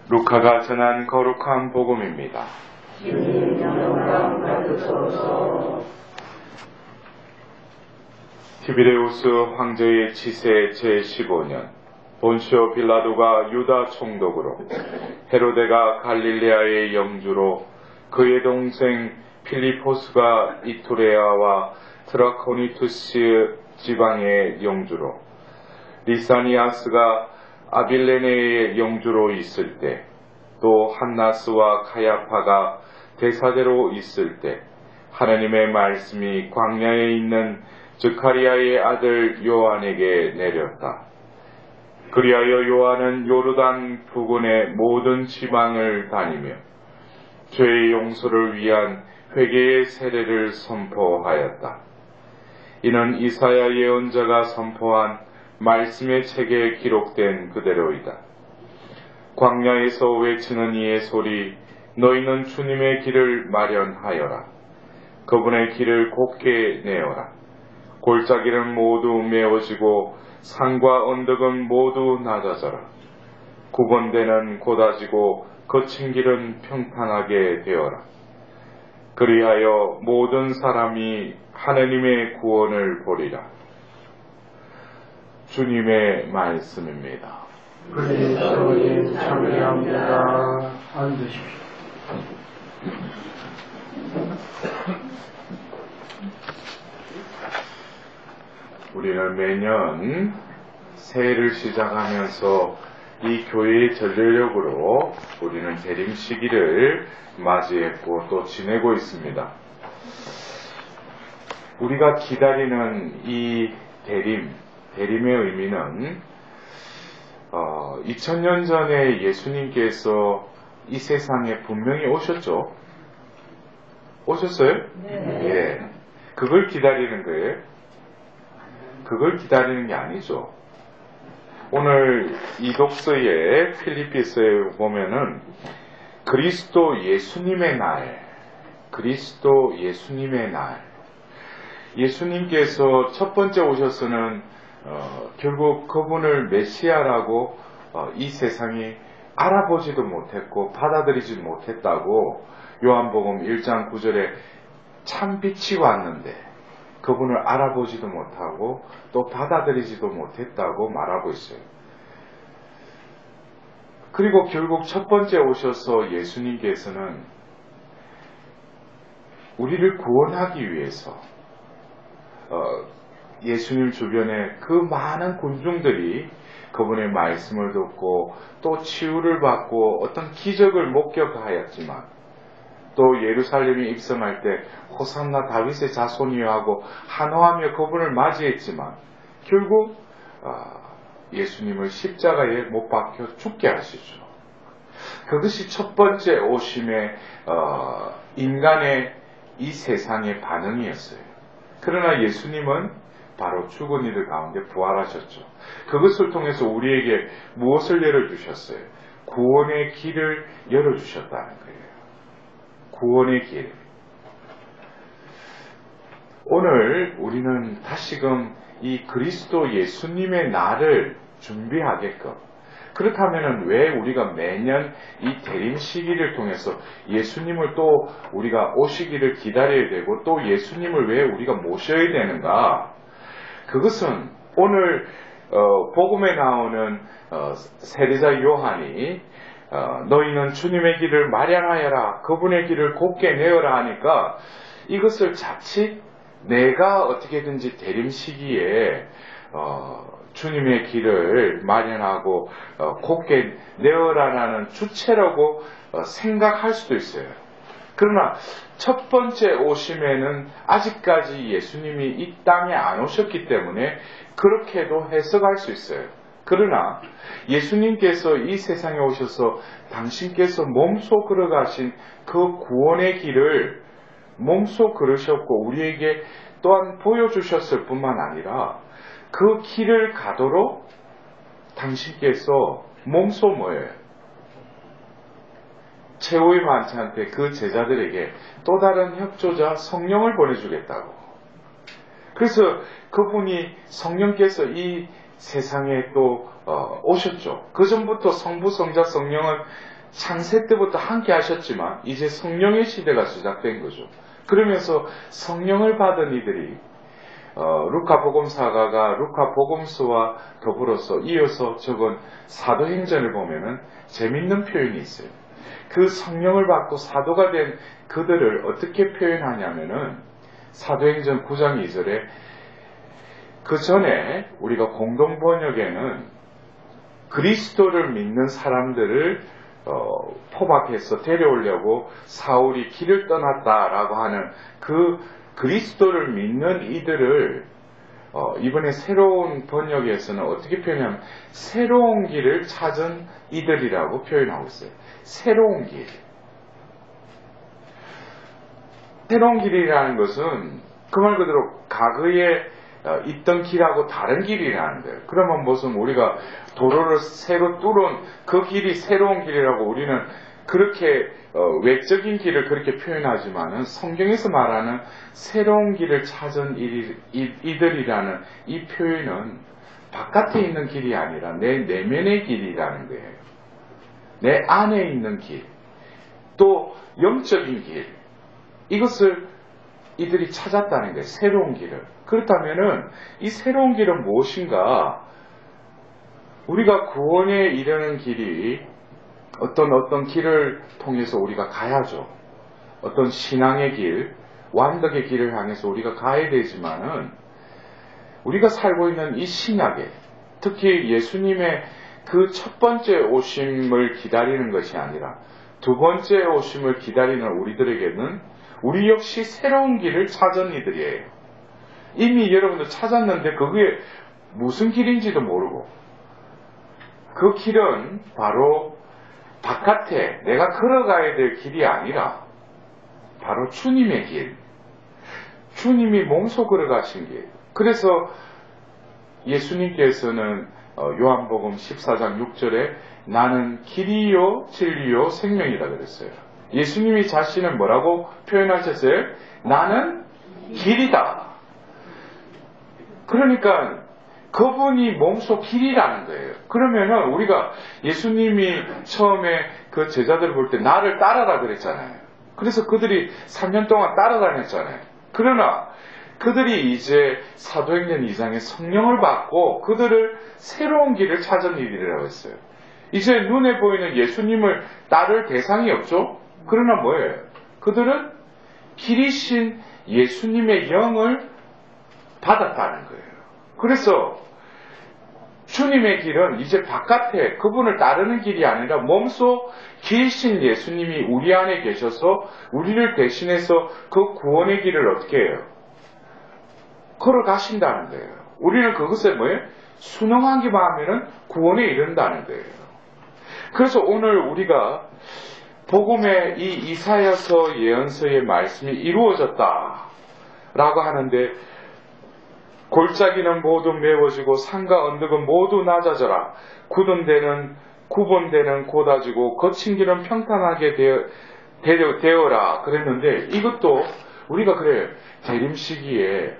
루카가 전한 거룩한 복음입니다. 주님 영광 받으소서. 티비레우스 황제의 치세 제15년 본시오 빌라도가 유다 총독으로, 헤로데가 갈릴레아의 영주로, 그의 동생 필리포스가 이투레아와 트라코니투스 지방의 영주로, 리사니아스가 아빌레네의 영주로 있을 때, 또 한나스와 카야파가 대사대로 있을 때, 하나님의 말씀이 광야에 있는 즈카리아의 아들 요한에게 내렸다. 그리하여 요한은 요르단 부근의 모든 지방을 다니며 죄의 용서를 위한 회개의 세례를 선포하였다. 이는 이사야 예언자가 선포한 말씀의 책에 기록된 그대로이다. 광야에서 외치는 이의 소리, 너희는 주님의 길을 마련하여라. 그분의 길을 곧게 내어라. 골짜기는 모두 메워지고 산과 언덕은 모두 낮아져라. 굽은 곧아지고 거친 길은 평탄하게 되어라. 그리하여 모든 사람이 하나님의 구원을 보리라. 주님의 말씀입니다. 그리스도님 참여합니다. 앉으십시오. 우리는 매년 새해를 시작하면서 이 교회의 전례력으로 우리는 대림 시기를 맞이했고 또 지내고 있습니다. 우리가 기다리는 이 대림의 의미는 2000년 전에 예수님께서 이 세상에 분명히 오셨죠? 오셨어요? 네. 예. 그걸 기다리는 거예요. 그걸 기다리는 게 아니죠. 오늘 이 독서에 필리피서에 보면은 그리스도 예수님의 날, 예수님께서 첫 번째 오셔서는 결국 그분을 메시아라고 이 세상이 알아보지도 못했고 받아들이지 못했다고 요한복음 1장 9절에 참 빛이 왔는데 그분을 알아보지도 못하고 또 받아들이지도 못했다고 말하고 있어요. 그리고 결국 첫 번째 오셔서 예수님께서는 우리를 구원하기 위해서 예수님 주변에 그 많은 군중들이 그분의 말씀을 듣고 또 치유를 받고 어떤 기적을 목격하였지만 또 예루살렘에 입성할 때 호산나 다윗의 자손이여 하고 환호하며 그분을 맞이했지만 결국 예수님을 십자가에 못 박혀 죽게 하시죠. 그것이 첫 번째 오심의 인간의 이 세상의 반응이었어요. 그러나 예수님은 바로 죽은 이들 가운데 부활하셨죠. 그것을 통해서 우리에게 무엇을 열어주셨어요? 구원의 길을 열어주셨다는 거예요. 구원의 길. 오늘 우리는 다시금 이 그리스도 예수님의 날을 준비하게끔, 그렇다면 왜 우리가 매년 이 대림 시기를 통해서 예수님을 또 우리가 오시기를 기다려야 되고 또 예수님을 왜 우리가 모셔야 되는가? 그것은 오늘 복음에 나오는 세례자 요한이 너희는 주님의 길을 마련하여라, 그분의 길을 곧게 내어라 하니까 이것을 자칫 내가 어떻게든지 대림 시기에 주님의 길을 마련하고 곧게 내어라라는 주체라고 생각할 수도 있어요. 그러나 첫 번째 오심에는 아직까지 예수님이 이 땅에 안 오셨기 때문에 그렇게도 해석할 수 있어요. 그러나 예수님께서 이 세상에 오셔서 당신께서 몸소 걸어가신 그 구원의 길을 몸소 걸으셨고 우리에게 또한 보여주셨을 뿐만 아니라 그 길을 가도록 당신께서 몸소 뭐예요? 최후의 만찬 때 그 제자들에게 또 다른 협조자 성령을 보내주겠다고. 그래서 그분이 성령께서 이 세상에 또 오셨죠. 그 전부터 성부, 성자, 성령은 창세 때부터 함께 하셨지만 이제 성령의 시대가 시작된 거죠. 그러면서 성령을 받은 이들이 루카 복음사가가 루카 복음서와 더불어서 이어서 적은 사도행전을 보면은 재밌는 표현이 있어요. 그 성령을 받고 사도가 된 그들을 어떻게 표현하냐면은 사도행전 9장 2절에 그 전에 우리가 공동 번역에는 그리스도를 믿는 사람들을 포박해서 데려오려고 사울이 길을 떠났다라고 하는 그 그리스도를 믿는 이들을 이번에 새로운 번역에서는 어떻게 표현하면 새로운 길을 찾은 이들이라고 표현하고 있어요. 새로운 길. 새로운 길이라는 것은 그 말 그대로 과거에 있던 길하고 다른 길이라는 거예요. 그러면 무슨 우리가 도로를 새로 뚫은 그 길이 새로운 길이라고 우리는 그렇게 외적인 길을 그렇게 표현하지만은 성경에서 말하는 새로운 길을 찾은 이들이라는 이 표현은 바깥에 있는 길이 아니라 내 내면의 길이라는 거예요. 내 안에 있는 길, 또 영적인 길, 이것을 이들이 찾았다는 거예요. 새로운 길을. 그렇다면은 이 새로운 길은 무엇인가? 우리가 구원에 이르는 길이 어떤 길을 통해서 우리가 가야죠. 어떤 신앙의 길, 완덕의 길을 향해서 우리가 가야 되지만은 우리가 살고 있는 이 신약에 특히 예수님의 그 첫 번째 오심을 기다리는 것이 아니라 두 번째 오심을 기다리는 우리들에게는 우리 역시 새로운 길을 찾은 이들이에요. 이미 여러분들 찾았는데 그게 무슨 길인지도 모르고 그 길은 바로 바깥에 내가 걸어가야 될 길이 아니라 바로 주님의 길, 주님이 몸소 걸어가신 길. 그래서 예수님께서는 요한복음 14장 6절에 나는 길이요 진리요 생명이다 그랬어요. 예수님이 자신을 뭐라고 표현하셨어요? 나는 길이다. 그러니까 그분이 몸소 길이라는 거예요. 그러면은 우리가 예수님이 처음에 그 제자들을 볼 때 나를 따라라 그랬잖아요. 그래서 그들이 3년 동안 따라다녔잖아요. 그러나 그들이 이제 사도행전 2장에 성령을 받고 그들을 새로운 길을 찾은 일이라고 했어요. 이제 눈에 보이는 예수님을 따를 대상이 없죠. 그러나 뭐예요? 그들은 길이신 예수님의 영을 받았다는 거예요. 그래서 주님의 길은 이제 바깥에 그분을 따르는 길이 아니라 몸소 길이신 예수님이 우리 안에 계셔서 우리를 대신해서 그 구원의 길을 어떻게 해요? 걸어가신다는 거예요. 우리는 그것에 뭐예요? 순응하기만 하면은 구원에 이른다는 거예요. 그래서 오늘 우리가 복음의 이 이사야서 예언서의 말씀이 이루어졌다 라고 하는데 골짜기는 모두 메워지고 산과 언덕은 모두 낮아져라. 굳은 데는 굽은 곧아지고 거친 길은 평탄하게 되어라 그랬는데 이것도 우리가 그래요. 재림 시기에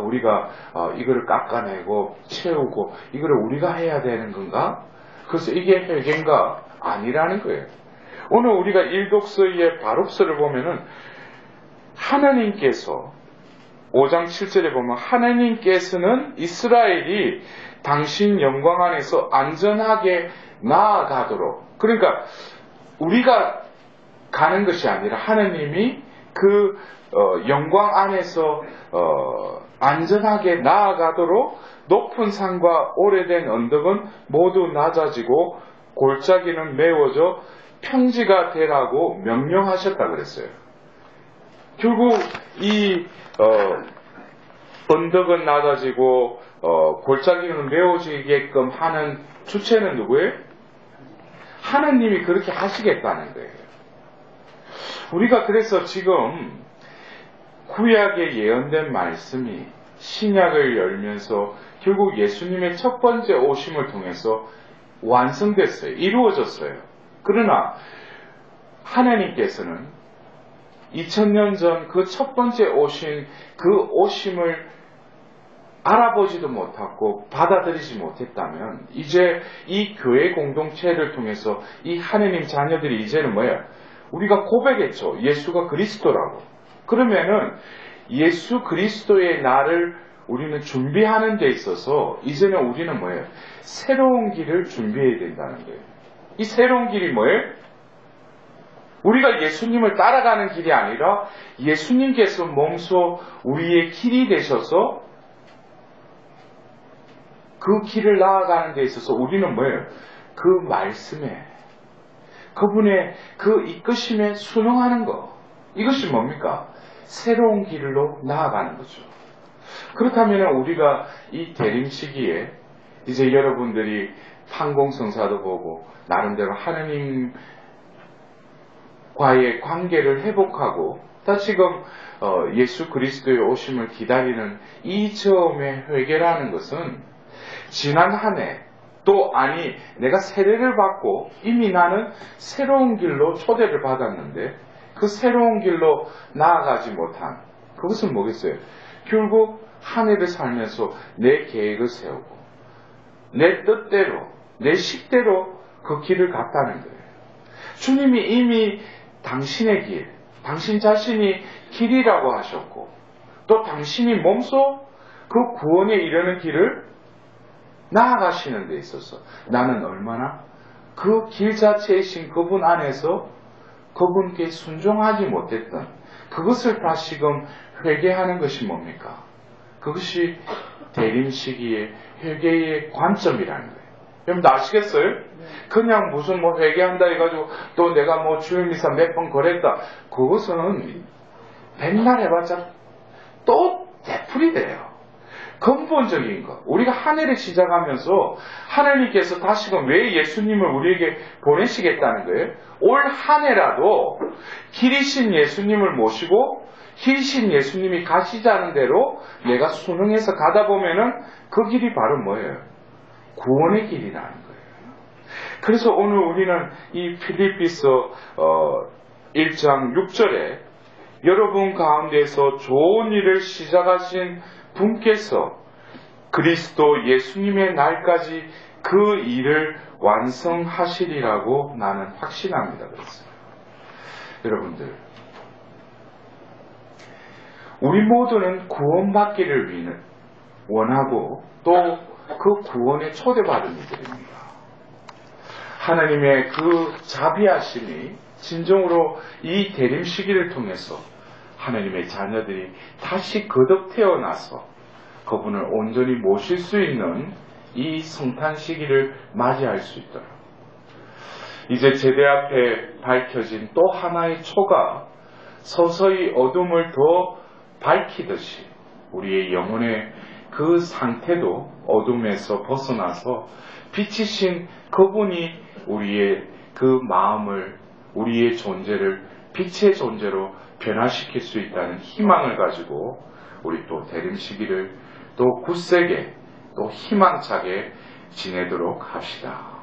우리가 이거를 깎아내고 채우고 이거를 우리가 해야 되는 건가? 그래서 이게 회개인가? 아니라는 거예요. 오늘 우리가 일독서의 바룹서를 보면은 하나님께서 5장 7절에 보면 하나님께서는 이스라엘이 당신 영광 안에서 안전하게 나아가도록, 그러니까 우리가 가는 것이 아니라 하나님이 그 영광 안에서 안전하게 나아가도록 높은 산과 오래된 언덕은 모두 낮아지고 골짜기는 메워져 평지가 되라고 명령하셨다 그랬어요. 결국 이 언덕은 낮아지고 골짜기는 메워지게끔 하는 주체는 누구예요? 하나님이 그렇게 하시겠다는 거예요. 우리가 그래서 지금 구약에 예언된 말씀이 신약을 열면서 결국 예수님의 첫 번째 오심을 통해서 완성됐어요. 이루어졌어요. 그러나 하나님께서는 2000년 전 그 첫 번째 오신 그 오심을 알아보지도 못하고 받아들이지 못했다면 이제 이 교회 공동체를 통해서 이 하느님 자녀들이 이제는 뭐예요? 우리가 고백했죠. 예수가 그리스도라고. 그러면은 예수 그리스도의 날을 우리는 준비하는 데 있어서 이제는 우리는 뭐예요? 새로운 길을 준비해야 된다는 거예요. 이 새로운 길이 뭐예요? 우리가 예수님을 따라가는 길이 아니라 예수님께서 몸소 우리의 길이 되셔서 그 길을 나아가는 데 있어서 우리는 뭐예요? 그 말씀에 그분의 그 이끄심에 순응하는 것. 이것이 뭡니까? 새로운 길로 나아가는 거죠. 그렇다면 우리가 이 대림 시기에 이제 여러분들이 판공성사도 보고 나름대로 하느님과의 관계를 회복하고 다시금 예수 그리스도의 오심을 기다리는 이 처음의 회개라는 것은 지난 한 해 또 아니 내가 세례를 받고 이미 나는 새로운 길로 초대를 받았는데 그 새로운 길로 나아가지 못한 그것은 뭐겠어요? 결국 한 해를 살면서 내 계획을 세우고 내 뜻대로 내 식대로 그 길을 갔다는 거예요. 주님이 이미 당신의 길, 당신 자신이 길이라고 하셨고 또 당신이 몸소 그 구원에 이르는 길을 나아가시는 데 있어서 나는 얼마나 그 길 자체이신 그분 안에서 그분께 순종하지 못했던 그것을 다시금 회개하는 것이 뭡니까? 그것이 대림 시기의 회개의 관점이라는 거예요. 여러분 아시겠어요? 그냥 무슨 뭐 회개한다 해가지고 또 내가 뭐 주일미사 몇 번 거랬다. 그것은 백날 해봤자 또 되풀이 돼요. 근본적인 것. 우리가 한 해를 시작하면서 하나님께서 다시금 왜 예수님을 우리에게 보내시겠다는 거예요? 올 한 해라도 길이신 예수님을 모시고 길이신 예수님이 가시자는 대로 내가 순응해서 가다 보면은 그 길이 바로 뭐예요? 구원의 길이라는 거예요. 그래서 오늘 우리는 이 필립비서 1장 6절에 여러분 가운데서 좋은 일을 시작하신 분께서 그리스도 예수님의 날까지 그 일을 완성하시리라고 나는 확신합니다. 그랬어요. 여러분들, 우리 모두는 구원받기를 원하고 또 그 구원에 초대받은 이들입니다. 하나님의 그 자비하심이 진정으로 이 대림 시기를 통해서 하나님의 자녀들이 다시 거듭 태어나서 그분을 온전히 모실 수 있는 이 성탄 시기를 맞이할 수 있도록 이제 제대 앞에 밝혀진 또 하나의 초가 서서히 어둠을 더 밝히듯이 우리의 영혼의 그 상태도 어둠에서 벗어나서 빛이신 그분이 우리의 그 마음을 우리의 존재를 빛의 존재로 변화시킬 수 있다는 희망을 가지고 우리 또 대림 시기를 또 굳세게 또 희망차게 지내도록 합시다.